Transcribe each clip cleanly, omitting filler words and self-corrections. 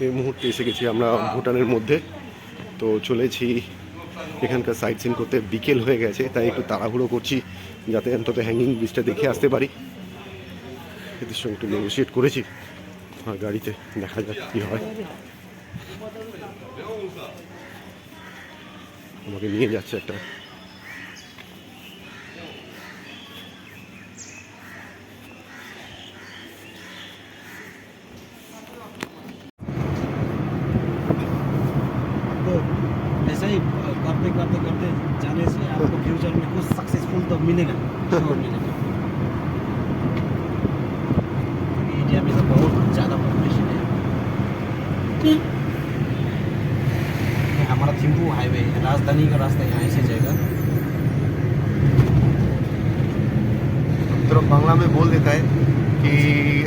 এই মুহূর্তে এসে গেছি আমরা ভুটানের মধ্যে। তো চলেছি এখানকার সাইট সিন করতে। বিকেল হয়ে গেছে, তাই একটু তাড়াহুড়ো করছি যাতে অন্তত হ্যাঙ্গিং ব্রিজটা দেখে আসতে পারি। এদের সঙ্গে একটু নেগোসিয়েট করেছি, আর গাড়িতে দেখা যাক কী হয়। আমাকে নিয়ে যাচ্ছে একটা ऐसा ही करते करते करते जाने से आपको फ्यूचर में कुछ सक्सेसफुल तो मिलेगा, श्योर मिलेगा। इंडिया में तो बहुत ज़्यादा पॉपुलेशन है। ये हमारा थिम्पू हाईवे है, राजधानी का रास्ता यहाँ से जाएगा। तो बांग्ला में बोल देता है कि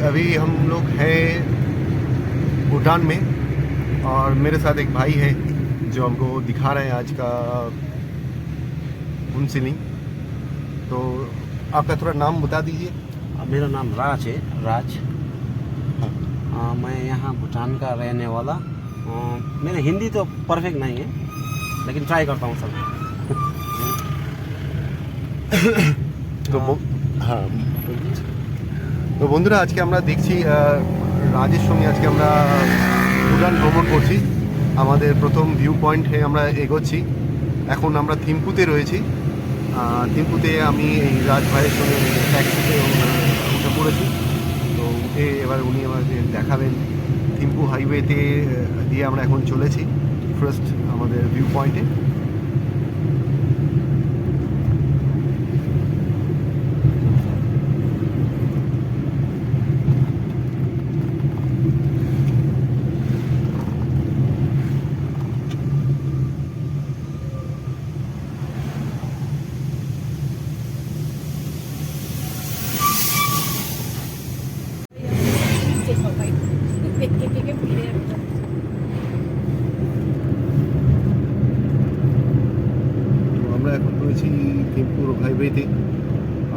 अभी हम लोग हैं भूटान में, और मेरे साथ एक भाई है जो हमको दिखा रहे हैं आज का उनसिलिंग। तो आपका थोड़ा नाम बता दीजिए। मेरा नाम राज है, राज। मैं यहाँ भूटान का रहने वाला। मेरा हिंदी तो परफेक्ट नहीं है, लेकिन ट्राई करता हूँ सब। তো হ্যাঁ, তো বন্ধুরা আজকে আমরা দেখছি রাজের সঙ্গে আজকে আমরা ভুটান ভ্রমণ করছি। আমাদের প্রথম ভিউ পয়েন্টে আমরা এগোচ্ছি। এখন আমরা থিম্পুতে রয়েছি। থিম্পুতে আমি এই রাজ ভাইয়ের সঙ্গে ট্যাক্সিতে উঠে পড়েছি। তো উঠে এবার উনি আমাকে দেখাবেন থিম্পু হাইওয়েতে দিয়ে আমরা এখন চলেছি ফার্স্ট আমাদের ভিউ পয়েন্টে। আমরা এখন রয়েছি থিম্পুর হাইওয়েতে,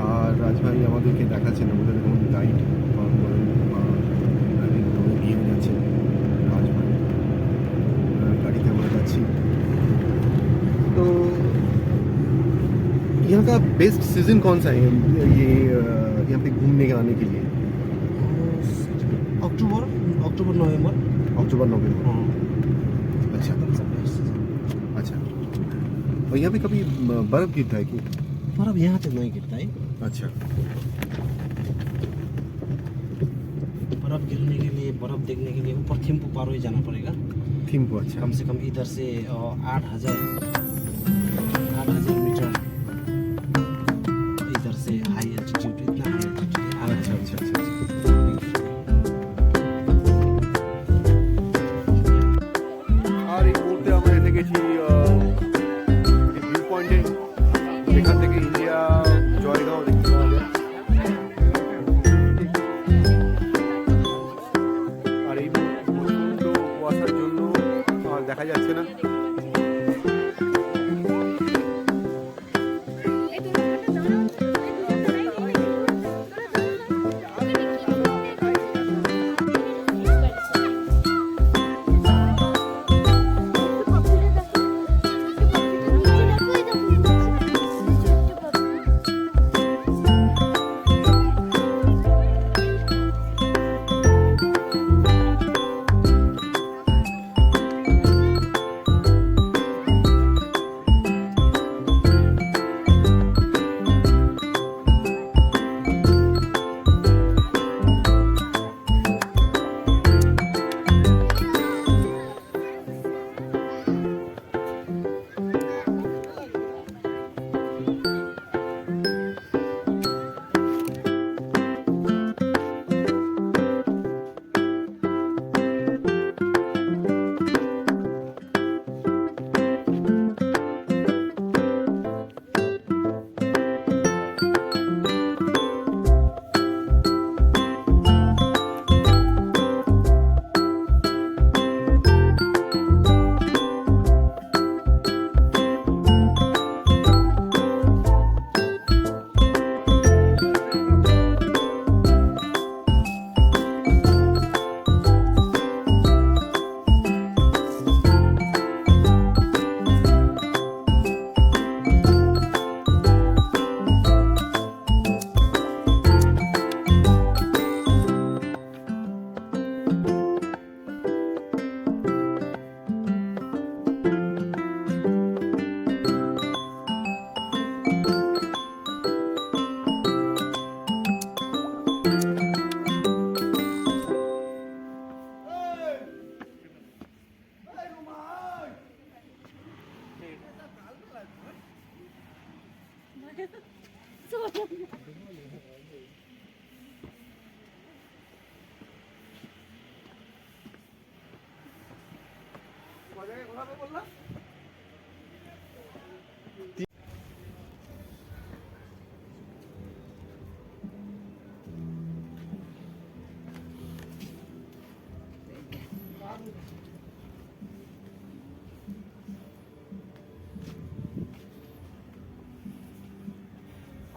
আর রাজভাই আমাদেরকে দেখাচ্ছেন আমাদের এখন গাইড নিয়ে যাচ্ছেন রাজভাই। गाड़ी আমরা যাচ্ছি। तो यहाँ का बेस्ट सीजन कौन सा है ये यहाँ पे घूमने के आने के लिए? अक्टूबर नवंबर। अक्टूबर नवंबर। अच्छा अच्छा। और यहाँ पे कभी बर्फ गिरता है कि? बर्फ यहाँ से नहीं गिरता है। अच्छा। बर्फ गिरने के लिए, बर्फ देखने के लिए ऊपर थिम्पू पार ही जाना पड़ेगा। थिम्पू, अच्छा। कम से कम इधर से 8,000 मीटर इधर से हाई एल्टीट्यूड, इतना हाई एल्टीट्यूड है। अच्छा अच्छा अच्छा। আর এই মুহূর্তে আমরা এসে গেছি ভিউ পয়েন্টে। এখান থেকে ইন্ডিয়া জয়গাঁও দেখতে পাওয়া যায়। আর এই প্রচণ্ড কুয়াশার জন্য দেখা যাচ্ছে না।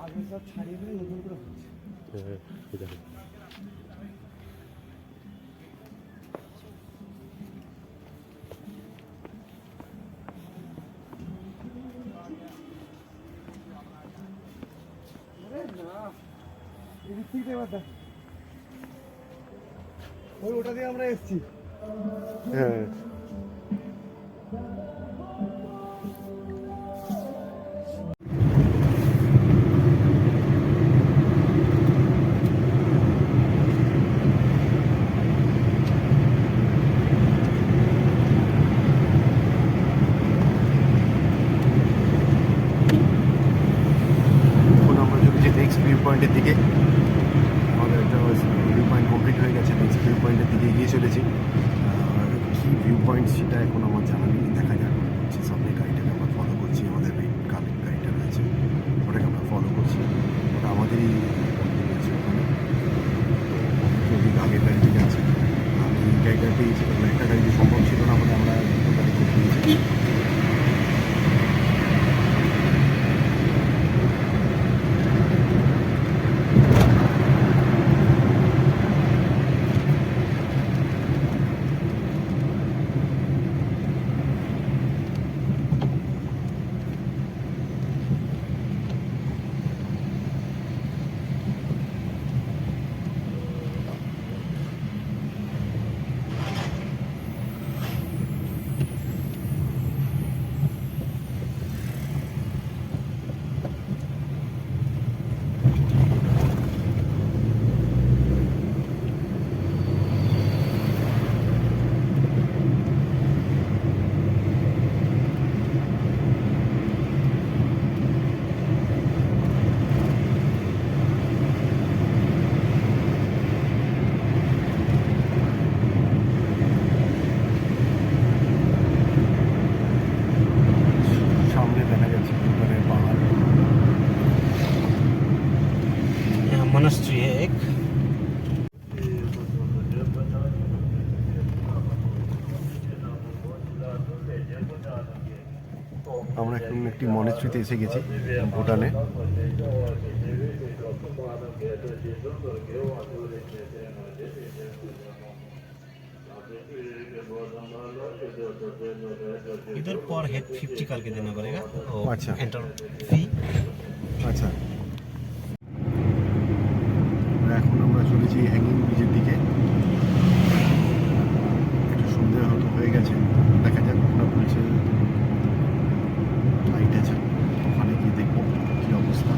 আগে সব ছাড়িয়ে দিয়ে নতুন করে হচ্ছে। ওটা দিয়ে আমরা এসছি। হ্যাঁ এখন আমরা চলেছি নেক্সট ভিউ পয়েন্টের দিকে। আমাদের একটা ভিউ পয়েন্ট কমপ্লিট হয়ে গেছে, নেক্সট ভিউ পয়েন্টের দিকে এগিয়ে চলেছি। আর কী ভিউ পয়েন্ট সেটা এখন আমার জানা নেই, দেখা যাক। যে সামনে গাড়িটাকে আমরা ফলো করছি, আমাদের এই কারেন্ট গাড়িটা রয়েছে ওটাকে আমরা ফলো করছি, ওটা আমাদেরই রয়েছে ওখানে। যদি আগের গাড়িতে যাচ্ছে, আমি এই গাড়িটা পেয়েছি, একটা গাড়িতে সম্ভব ছিল না বলে আমরা দুটো গাড়ি করে পেয়েছি। সামনে দেখা যাচ্ছে ভুটানের পাহাড়। यहाँ मोनास्ट्री है एक। আমরা এখন একটি মনেস্ট্রিতে এসে গেছি ভুটানে। इधर पर हेड 50 करके देना पड़ेगा। अच्छा। एंटर फी। আচ্ছা, এখন আমরা চলেছি হ্যাঙ্গিং ব্রিজের দিকে। একটু সন্ধ্যে হয়তো হয়ে গেছে, দেখা যাক। ওরা বলছে লাইট আছে, ওখানে গিয়ে দেখবো কী অবস্থা।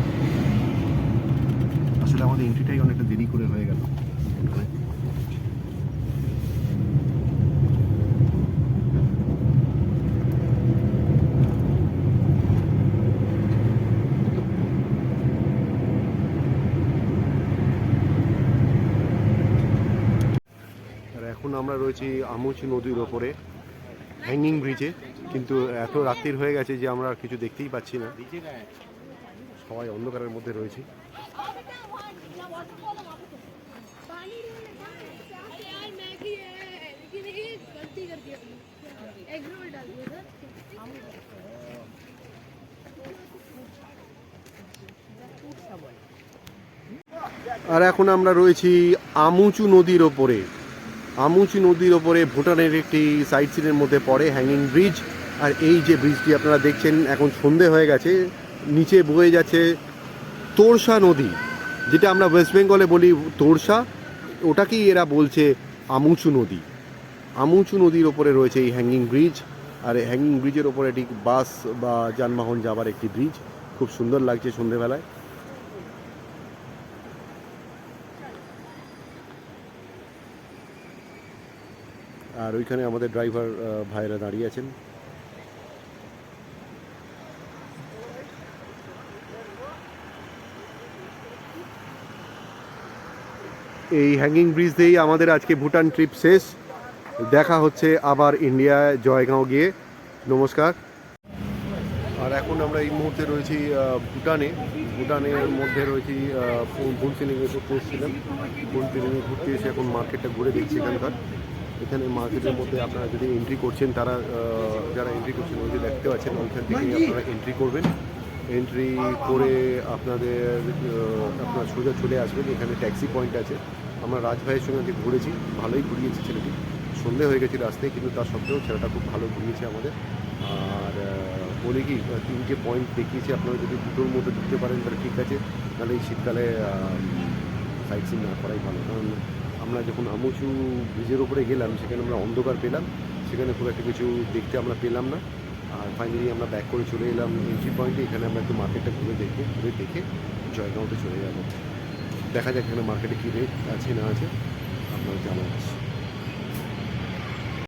আসলে আমাদের এন্ট্রিটাই অনেকটা দেরি করে হয়ে গেল। এখন আমরা রয়েছি আমুচি নদীর ওপরে হ্যাঙ্গিং ব্রিজে, কিন্তু এত রাত্রির হয়ে গেছে যে আমরা আর কিছু দেখতেই পাচ্ছি না, সবাই অন্ধকারের মধ্যে রয়েছি। আর এখন আমরা রয়েছি আমুচু নদীর ওপরে। আমুচি নদীর ওপরে ভুটানের একটি সাইট সিনের মধ্যে পড়ে হ্যাঙ্গিং ব্রিজ। আর এই যে ব্রিজটি আপনারা দেখছেন, এখন সন্ধে হয়ে গেছে, নিচে বয়ে যাচ্ছে তোরসা নদী, যেটা আমরা ওয়েস্ট বেঙ্গলে বলি তোরসা, ওটাকেই এরা বলছে আমুচু নদী। আমুচু নদীর ওপরে রয়েছে এই হ্যাঙ্গিং ব্রিজ। আর এই হ্যাঙ্গিং ব্রিজের ওপরে একটি বাস বা যানবাহন যাবার একটি ব্রিজ, খুব সুন্দর লাগছে সন্ধেবেলায়। আর ওইখানে আমাদের ড্রাইভার ভাইরা দাঁড়িয়ে আছেন। এই হ্যাঙ্গিং ব্রিজ দিয়েই আমাদের আজকে ভুটান ট্রিপ শেষ। দেখা হচ্ছে আবার ইন্ডিয়ায় জয়গাঁও গিয়ে। নমস্কার। আর এখন আমরা এই মুহূর্তে রয়েছি ভুটানের মধ্যে রয়েছি বুনসিলিংয়ে ঘুরতে এসেছিলাম। বুনসিলিংয়ে ঘুরতে এসে এখন মার্কেটটা ঘুরে দেখছি এখানকার। এখানে মার্কেটের মধ্যে আপনারা যদি এন্ট্রি করছেন তারা যারা এন্ট্রি করছেন ওই যে দেখতে পাচ্ছেন ওইখান থেকে আপনারা এন্ট্রি করবেন। এন্ট্রি করে আপনার সোজা চলে আসবেন, এখানে ট্যাক্সি পয়েন্ট আছে। আমরা রাজ ভাইয়ের সঙ্গে আজকে ঘুরেছি, ভালোই ঘুরিয়েছে ছেলেটি। সন্ধে হয়ে গেছে রাস্তায়, কিন্তু তার সত্ত্বেও ছেলেটা খুব ভালো ঘুরিয়েছে আমাদের। আর বলি কি 3টে পয়েন্ট দেখিয়েছি, আপনারা যদি দুটোর মধ্যে ঢুকতে পারেন তাহলে ঠিক আছে, নাহলে এই শীতকালে সাইট সিন না করাই ভালো। কারণ আমরা যখন আমুচু ব্রিজের ওপরে গেলাম সেখানে আমরা অন্ধকার পেলাম, সেখানে খুব একটা কিছু দেখতে আমরা পেলাম না। আর ফাইনালি আমরা ব্যাক করে চলে এলাম এন্ট্রি পয়েন্টে। এখানে আমরা একটু মার্কেটটা ঘুরে দেখে জয়গাঁওতে চলে যাব। দেখা যাক এখানে মার্কেটে কী রেট আছে না আছে আপনারা জানাচ্ছি।